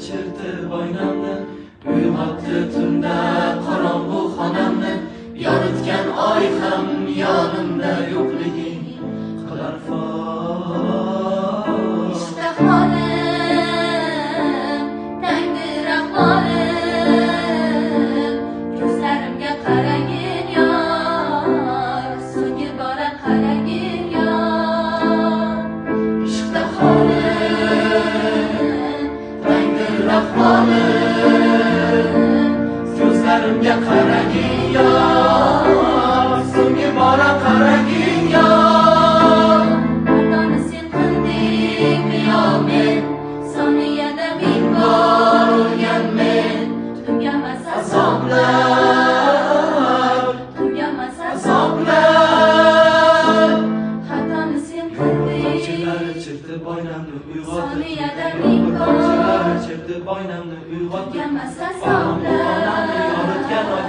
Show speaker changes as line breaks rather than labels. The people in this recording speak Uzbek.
chirdi boynamni, uyg'otdi tunda qorong'u xonamni. Yoritgan oy ham yonimda yo'qliging qilar fosh.
İşte halim, tangdir ahvolim, ko'zlarimga qaragin yor, so'nggi bora qaragin yor.
İşte halim, tangdir ahvolim, ko'zlarimga qaragin yor, so'nggi bora qaragin yor.
Xatoni sen qildingmi yo men, soniyada ming bor o'lganmen. Tugamas
Azoblar,
tugamas
azoblar.
Xatoni sen qilding.
Tomchilari chirdi boynamni, uyg'otdi
Soniyada
tunda
ming
tomchilari
bor
chirdi boynamni, uyg'otdi
tugamas
qorong'u xonamni.
azoblar.
Yoritgan oy